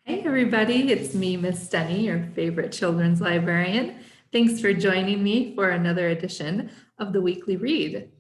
Hey everybody, it's me, Miss Denny, your favorite children's librarian. Thanks for joining me for another edition of the Weekly Read.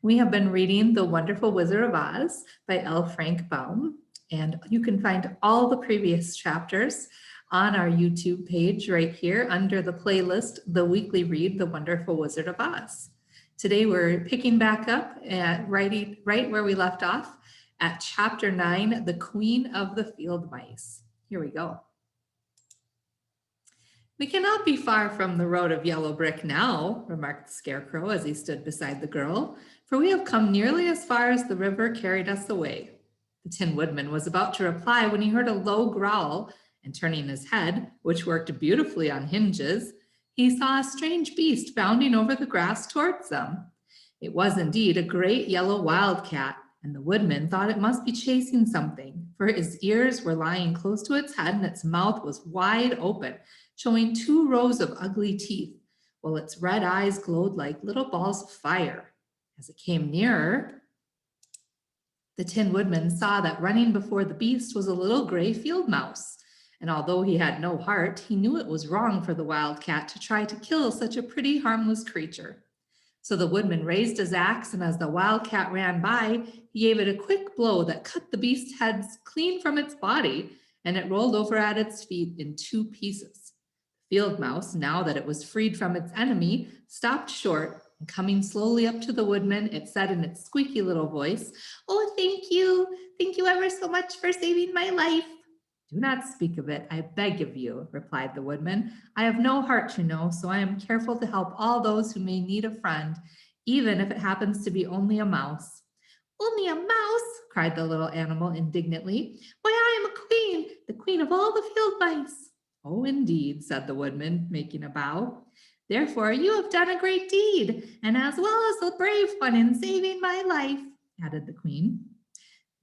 We have been reading The Wonderful Wizard of Oz by L. Frank Baum, and you can find all the previous chapters on our YouTube page right here under the playlist, The Weekly Read, The Wonderful Wizard of Oz. Today we're picking back up at right where we left off at Chapter 9, The Queen of the Field Mice. Here we go. "We cannot be far from the road of yellow brick now," remarked the Scarecrow as he stood beside the girl, "for we have come nearly as far as the river carried us away." The Tin Woodman was about to reply when he heard a low growl, and turning his head, which worked beautifully on hinges, he saw a strange beast bounding over the grass towards them. It was indeed a great yellow wildcat, and the woodman thought it must be chasing something, for its ears were lying close to its head and its mouth was wide open, showing 2 rows of ugly teeth, while its red eyes glowed like little balls of fire. As it came nearer, the Tin Woodman saw that running before the beast was a little gray field mouse, and although he had no heart, he knew it was wrong for the wildcat to try to kill such a pretty, harmless creature. So the woodman raised his axe, and as the wildcat ran by, he gave it a quick blow that cut the beast's head clean from its body, and it rolled over at its feet in 2 pieces. The field mouse, now that it was freed from its enemy, stopped short, and coming slowly up to the woodman, it said in its squeaky little voice, "Oh, thank you ever so much for saving my life." "Do not speak of it, I beg of you," replied the woodman. "I have no heart, you know, so I am careful to help all those who may need a friend, even if it happens to be only a mouse." "Only a mouse?" cried the little animal indignantly. "Why, I am a queen, the queen of all the field mice." "Oh, indeed," said the woodman, making a bow. "Therefore you have done a great deed, and as well as a brave one in saving my life," added the queen.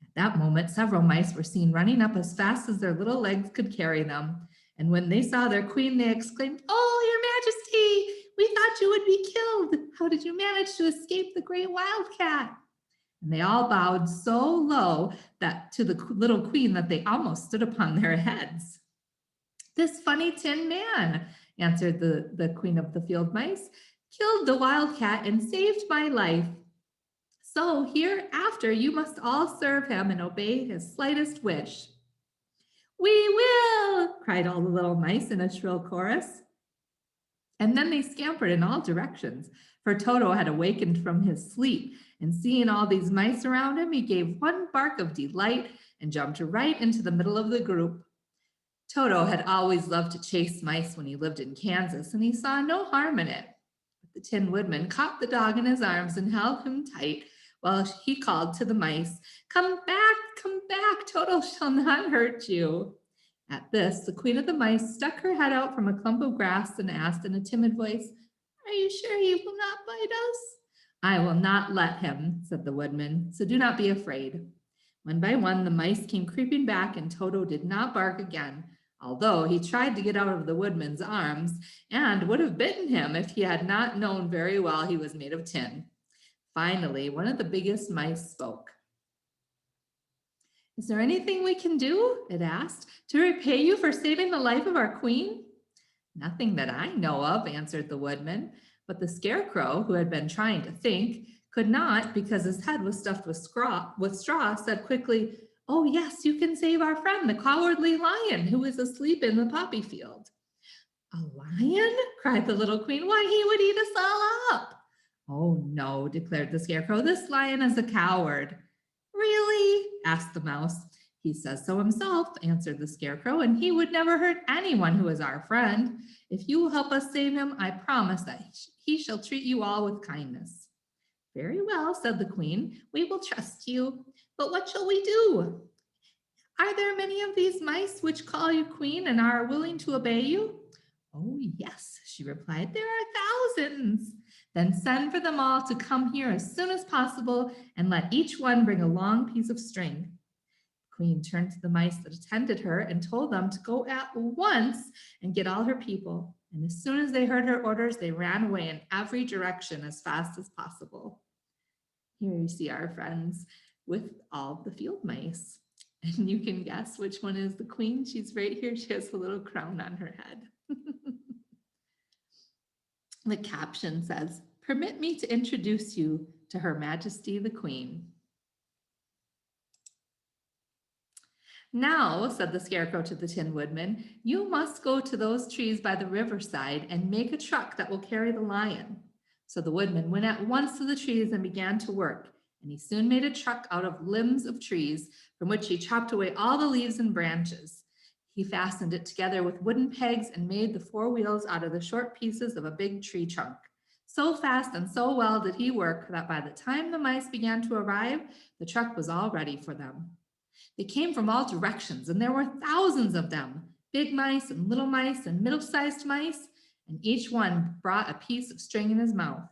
At that moment, several mice were seen running up as fast as their little legs could carry them. And when they saw their queen, they exclaimed, "Oh, your majesty, we thought you would be killed. How did you manage to escape the great wildcat?" And they all bowed so low that to the little queen that they almost stood upon their heads. "This funny tin man," answered the queen of the field mice, "killed the wildcat and saved my life. So hereafter you must all serve him and obey his slightest wish." "We will!" cried all the little mice in a shrill chorus. And then they scampered in all directions, for Toto had awakened from his sleep, and seeing all these mice around him, he gave one bark of delight and jumped right into the middle of the group. Toto had always loved to chase mice when he lived in Kansas, and he saw no harm in it. But the Tin Woodman caught the dog in his arms and held him tight, while he called to the mice, come back, Toto shall not hurt you." At this, the queen of the mice stuck her head out from a clump of grass and asked in a timid voice, "Are you sure he will not bite us?" "I will not let him," said the woodman, "so do not be afraid." One by one, the mice came creeping back, and Toto did not bark again, although he tried to get out of the woodman's arms and would have bitten him if he had not known very well he was made of tin. Finally, one of the biggest mice spoke. "Is there anything we can do," it asked, "to repay you for saving the life of our queen?" "Nothing that I know of," answered the woodman, but the Scarecrow, who had been trying to think, could not because his head was stuffed with straw, said quickly, "Oh, yes, you can save our friend, the Cowardly Lion, who is asleep in the poppy field." "A lion?" cried the little queen. "Why, he would eat us all up." "Oh, no," declared the Scarecrow. "This lion is a coward." "Really?" asked the mouse. "He says so himself," answered the Scarecrow, "and he would never hurt anyone who is our friend. If you will help us save him, I promise that he shall treat you all with kindness." "Very well," said the queen. "We will trust you. But what shall we do? Are there many of these mice which call you queen and are willing to obey you?" "Oh, yes," she replied. "There are thousands." "Then send for them all to come here as soon as possible, and let each one bring a long piece of string." The queen turned to the mice that attended her and told them to go at once and get all her people. And as soon as they heard her orders, they ran away in every direction as fast as possible. Here you see our friends with all the field mice. And you can guess which one is the queen. She's right here. She has a little crown on her head. The caption says, "Permit me to introduce you to Her Majesty the Queen." "Now," said the Scarecrow to the Tin Woodman, "you must go to those trees by the riverside and make a truck that will carry the lion." So the woodman went at once to the trees and began to work, and he soon made a truck out of limbs of trees, from which he chopped away all the leaves and branches. He fastened it together with wooden pegs and made the four wheels out of the short pieces of a big tree trunk. So fast and so well did he work that by the time the mice began to arrive, the truck was all ready for them. They came from all directions, and there were thousands of them, big mice and little mice and middle-sized mice, and each one brought a piece of string in his mouth.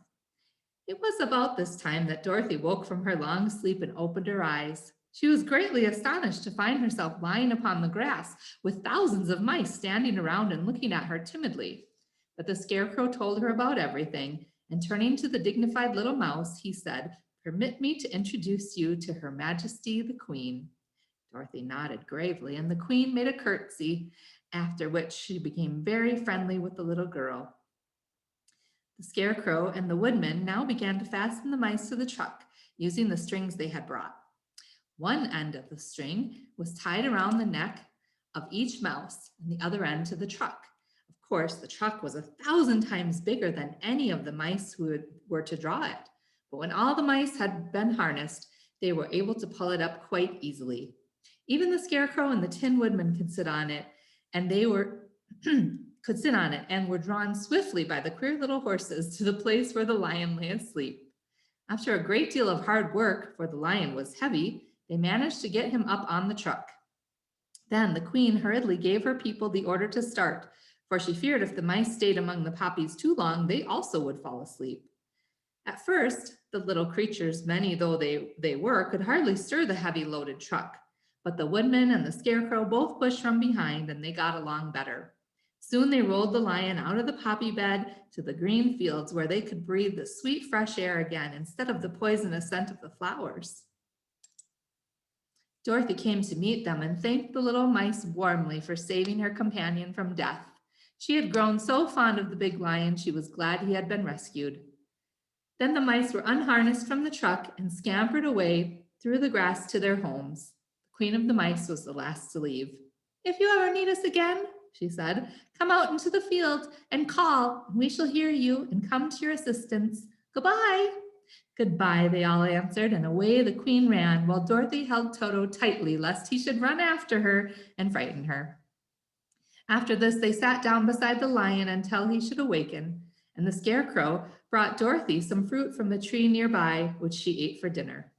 It was about this time that Dorothy woke from her long sleep and opened her eyes. She was greatly astonished to find herself lying upon the grass with thousands of mice standing around and looking at her timidly. But the Scarecrow told her about everything, and turning to the dignified little mouse, he said, "Permit me to introduce you to Her Majesty the Queen." Dorothy nodded gravely, and the queen made a curtsy, after which she became very friendly with the little girl. The Scarecrow and the woodman now began to fasten the mice to the truck, using the strings they had brought. One end of the string was tied around the neck of each mouse, and the other end to the truck. Of course, the truck was 1,000 times bigger than any of the mice who were to draw it. But when all the mice had been harnessed, they were able to pull it up quite easily. Even the Scarecrow and the Tin Woodman could sit on it, and were drawn swiftly by the queer little horses to the place where the lion lay asleep. After a great deal of hard work, for the lion was heavy, they managed to get him up on the truck. Then the queen hurriedly gave her people the order to start, for she feared if the mice stayed among the poppies too long, they also would fall asleep. At first, the little creatures, many though they were, could hardly stir the heavy loaded truck. But the woodman and the Scarecrow both pushed from behind, and they got along better. Soon they rolled the lion out of the poppy bed to the green fields, where they could breathe the sweet fresh air again instead of the poisonous scent of the flowers. Dorothy came to meet them and thanked the little mice warmly for saving her companion from death. She had grown so fond of the big lion, she was glad he had been rescued. Then the mice were unharnessed from the truck and scampered away through the grass to their homes. The Queen of the Mice was the last to leave. "If you ever need us again," she said, "come out into the field and call, and we shall hear you and come to your assistance. Goodbye." "Goodbye," they all answered, and away the queen ran, while Dorothy held Toto tightly lest he should run after her and frighten her. After this, they sat down beside the lion until he should awaken, and the Scarecrow brought Dorothy some fruit from the tree nearby, which she ate for dinner.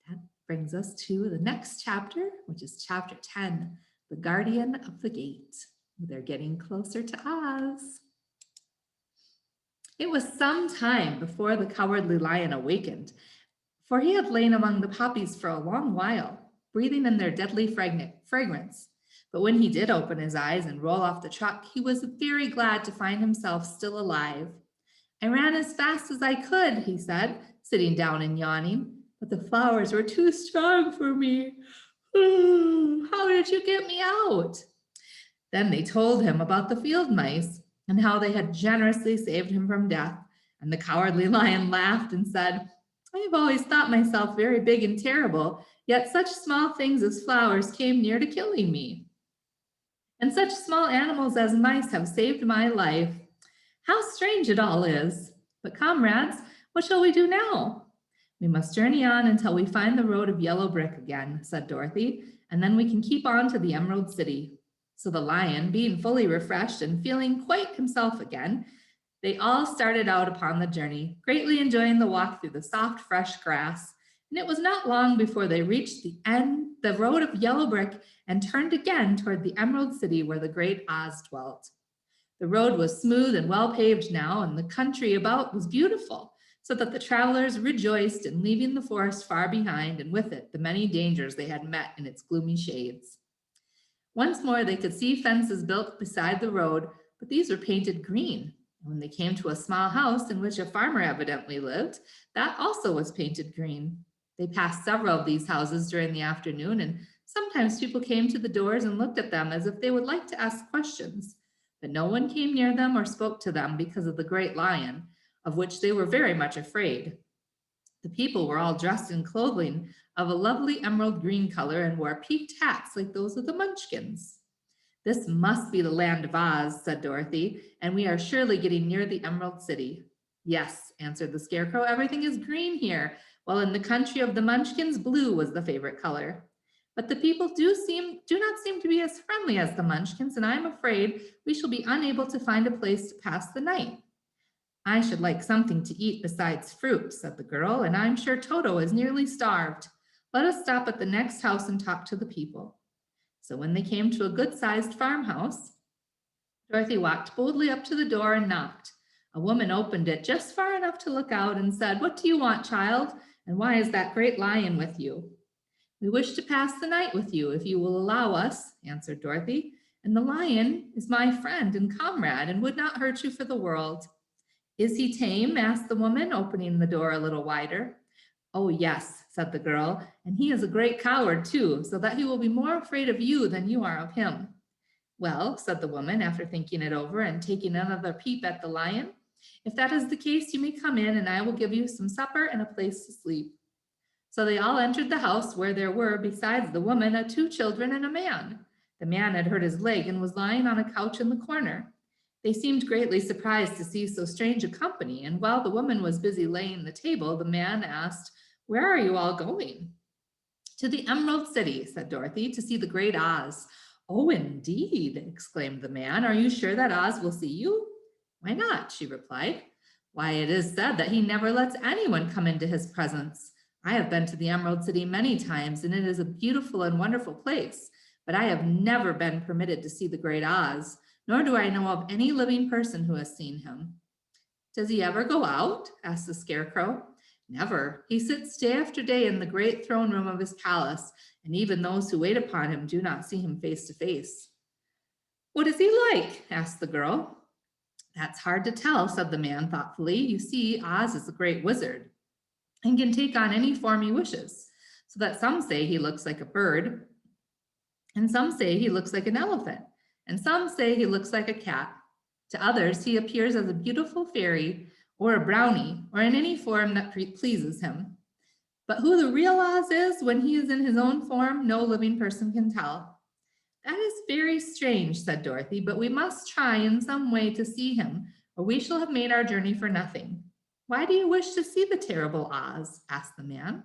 That brings us to the next chapter, which is chapter 10, The Guardian of the Gate. They're getting closer to Oz. It was some time before the Cowardly Lion awakened, for he had lain among the poppies for a long while, breathing in their deadly fragrance. But when he did open his eyes and roll off the truck, he was very glad to find himself still alive. "I ran as fast as I could," he said, sitting down and yawning, "but the flowers were too strong for me. How did you get me out?" Then they told him about the field mice and how they had generously saved him from death. And the Cowardly Lion laughed and said, "I have always thought myself very big and terrible, yet such small things as flowers came near to killing me. And such small animals as mice have saved my life. How strange it all is. But comrades, what shall we do now?" "We must journey on until we find the road of yellow brick again," said Dorothy, "and then we can keep on to the Emerald City." So the lion, being fully refreshed and feeling quite himself again, they all started out upon the journey, greatly enjoying the walk through the soft, fresh grass. And it was not long before they reached the road of yellow brick, and turned again toward the Emerald City where the great Oz dwelt. The road was smooth and well paved now, and the country about was beautiful, so that the travelers rejoiced in leaving the forest far behind, and with it the many dangers they had met in its gloomy shades. Once more they could see fences built beside the road, but these were painted green. When they came to a small house in which a farmer evidently lived, that also was painted green. They passed several of these houses during the afternoon, and sometimes people came to the doors and looked at them as if they would like to ask questions. But no one came near them or spoke to them because of the great lion, of which they were very much afraid. The people were all dressed in clothing of a lovely emerald green color and wore peaked hats like those of the Munchkins. "This must be the land of Oz," said Dorothy, "and we are surely getting near the Emerald City." "Yes," answered the Scarecrow, "everything is green here, while in the country of the Munchkins, blue was the favorite color. But the people do not seem to be as friendly as the Munchkins, and I am afraid we shall be unable to find a place to pass the night." "I should like something to eat besides fruit," said the girl, "and I'm sure Toto is nearly starved. Let us stop at the next house and talk to the people." So when they came to a good-sized farmhouse, Dorothy walked boldly up to the door and knocked. A woman opened it just far enough to look out and said, "What do you want, child? And why is that great lion with you?" "We wish to pass the night with you, if you will allow us," answered Dorothy. "And the lion is my friend and comrade and would not hurt you for the world." "Is he tame?" asked the woman, opening the door a little wider. "Oh, yes," said the girl, "and he is a great coward, too, so that he will be more afraid of you than you are of him." "Well," said the woman, after thinking it over and taking another peep at the lion, "if that is the case, you may come in, and I will give you some supper and a place to sleep." So they all entered the house, where there were, besides the woman, 2 children and a man. The man had hurt his leg and was lying on a couch in the corner. They seemed greatly surprised to see so strange a company, and while the woman was busy laying the table, the man asked, "Where are you all going?" "To the Emerald City," said Dorothy, "to see the great Oz." "Oh, indeed!" exclaimed the man. "Are you sure that Oz will see you?" "Why not?" she replied. "Why, it is said that he never lets anyone come into his presence. I have been to the Emerald City many times, and it is a beautiful and wonderful place, but I have never been permitted to see the great Oz, nor do I know of any living person who has seen him." "Does he ever go out?" asked the Scarecrow. "Never. He sits day after day in the great throne room of his palace, and even those who wait upon him do not see him face to face." "What is he like?" asked the girl. "That's hard to tell," said the man thoughtfully. "You see, Oz is a great wizard and can take on any form he wishes, so that some say he looks like a bird, and some say he looks like an elephant, and some say he looks like a cat. To others, he appears as a beautiful fairy or a brownie, or in any form that pleases him. But who the real Oz is when he is in his own form, no living person can tell." "That is very strange," said Dorothy, "but we must try in some way to see him, or we shall have made our journey for nothing." "Why do you wish to see the terrible Oz?" asked the man.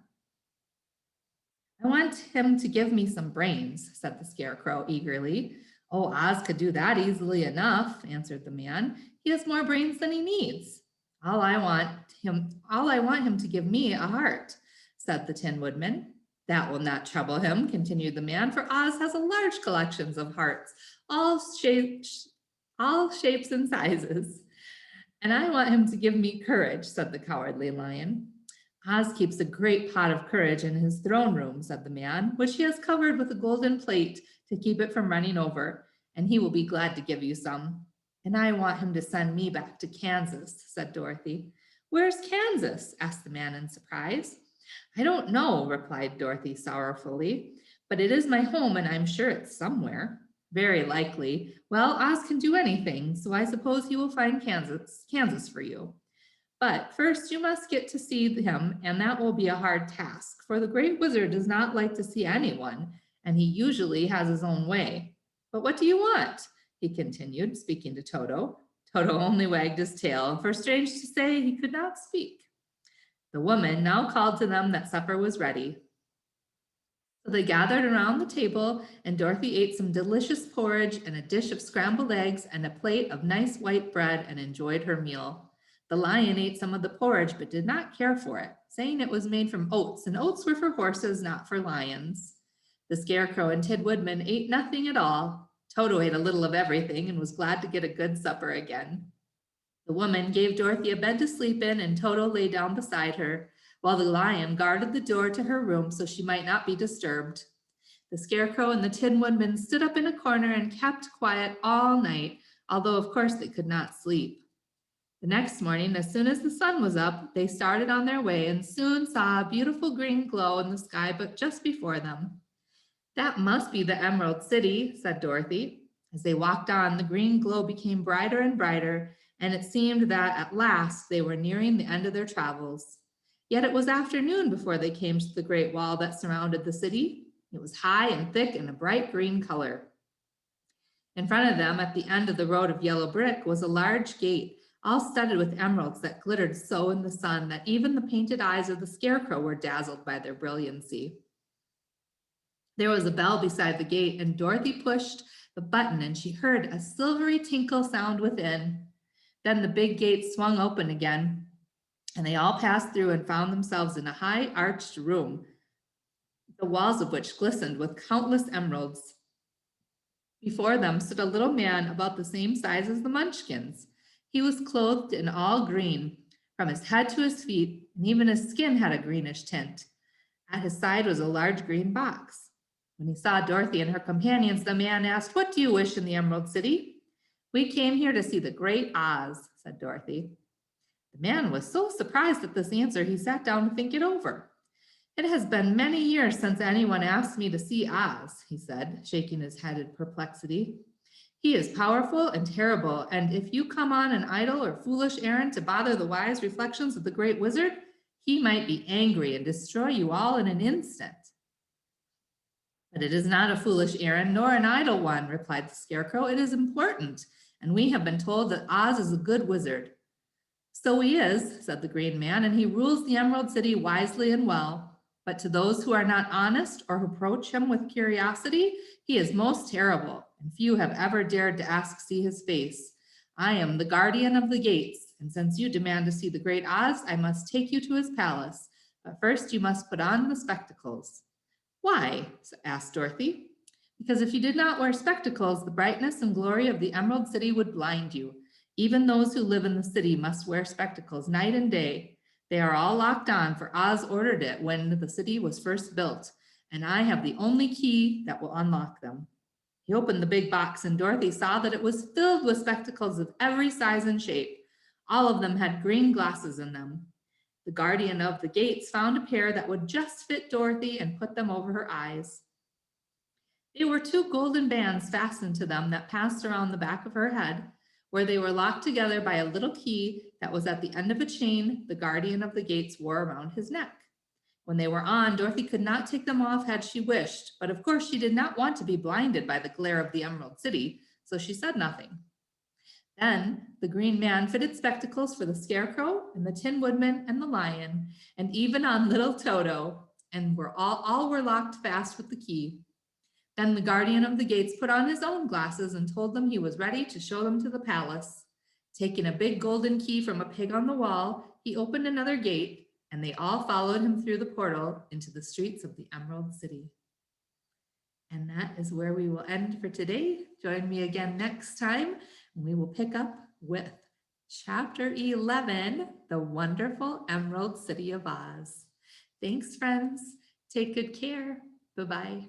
"I want him to give me some brains," said the Scarecrow eagerly. "Oh, Oz could do that easily enough," answered the man. "He has more brains than he needs." All I want him to give me a heart," said the Tin Woodman. "That will not trouble him," continued the man, "for Oz has a large collection of hearts, all shapes and sizes." "And I want him to give me courage," said the Cowardly Lion. "Oz keeps a great pot of courage in his throne room," said the man, "which he has covered with a golden plate to keep it from running over, and he will be glad to give you some." "And I want him to send me back to Kansas," said Dorothy. "Where's Kansas?" asked the man in surprise. "I don't know," replied Dorothy sorrowfully, "but it is my home, and I'm sure it's somewhere." "Very likely. Well, Oz can do anything, so I suppose he will find Kansas for you. But first you must get to see him, and that will be a hard task, for the great wizard does not like to see anyone, and he usually has his own way. But what do you want?" he continued, speaking to Toto. Toto only wagged his tail, for strange to say, he could not speak. The woman now called to them that supper was ready. So they gathered around the table, and Dorothy ate some delicious porridge and a dish of scrambled eggs and a plate of nice white bread and enjoyed her meal. The lion ate some of the porridge but did not care for it, saying it was made from oats, and oats were for horses, not for lions. The Scarecrow and Tin Woodman ate nothing at all. Toto ate a little of everything and was glad to get a good supper again. The woman gave Dorothy a bed to sleep in, and Toto lay down beside her, while the lion guarded the door to her room so she might not be disturbed. The Scarecrow and the Tin Woodman stood up in a corner and kept quiet all night, although of course they could not sleep. The next morning, as soon as the sun was up, they started on their way and soon saw a beautiful green glow in the sky, but just before them. That must be the Emerald City, said Dorothy. As they walked on, the green glow became brighter and brighter, and it seemed that at last they were nearing the end of their travels. Yet it was afternoon before they came to the great wall that surrounded the city. It was high and thick and a bright green color. In front of them, at the end of the road of yellow brick, was a large gate, all studded with emeralds that glittered so in the sun that even the painted eyes of the Scarecrow were dazzled by their brilliancy. There was a bell beside the gate, and Dorothy pushed the button, and she heard a silvery tinkle sound within. Then the big gate swung open again, and they all passed through and found themselves in a high arched room, the walls of which glistened with countless emeralds. Before them stood a little man about the same size as the Munchkins. He was clothed in all green, from his head to his feet, and even his skin had a greenish tint. At his side was a large green box. When he saw Dorothy and her companions, the man asked, "What do you wish in the Emerald City?" "We came here to see the Great Oz," said Dorothy. The man was so surprised at this answer, he sat down to think it over. "It has been many years since anyone asked me to see Oz," he said, shaking his head in perplexity. "He is powerful and terrible, and if you come on an idle or foolish errand to bother the wise reflections of the great wizard, he might be angry and destroy you all in an instant." "But it is not a foolish errand nor an idle one," replied the Scarecrow. "It is important, and we have been told that Oz is a good wizard." "So he is," said the Green Man, "and he rules the Emerald City wisely and well. But to those who are not honest or who approach him with curiosity, he is most terrible, and few have ever dared to ask to see his face. I am the guardian of the gates, and since you demand to see the Great Oz, I must take you to his palace. But first you must put on the spectacles." "Why?" asked Dorothy. "Because if you did not wear spectacles, the brightness and glory of the Emerald City would blind you. Even those who live in the city must wear spectacles night and day. They are all locked on, for Oz ordered it when the city was first built, and I have the only key that will unlock them." He opened the big box, and Dorothy saw that it was filled with spectacles of every size and shape. All of them had green glasses in them. The guardian of the gates found a pair that would just fit Dorothy and put them over her eyes. They were two golden bands fastened to them that passed around the back of her head, where they were locked together by a little key that was at the end of a chain the guardian of the gates wore around his neck. When they were on, Dorothy could not take them off had she wished, but of course she did not want to be blinded by the glare of the Emerald City, so she said nothing. Then the Green Man fitted spectacles for the Scarecrow and the Tin Woodman and the Lion, and even on little Toto, and all were locked fast with the key. Then the guardian of the gates put on his own glasses and told them he was ready to show them to the palace. Taking a big golden key from a peg on the wall, he opened another gate, and they all followed him through the portal into the streets of the Emerald City. And that is where we will end for today. Join me again next time, and we will pick up with Chapter 11, The Wonderful Emerald City of Oz. Thanks, friends. Take good care. Bye-bye.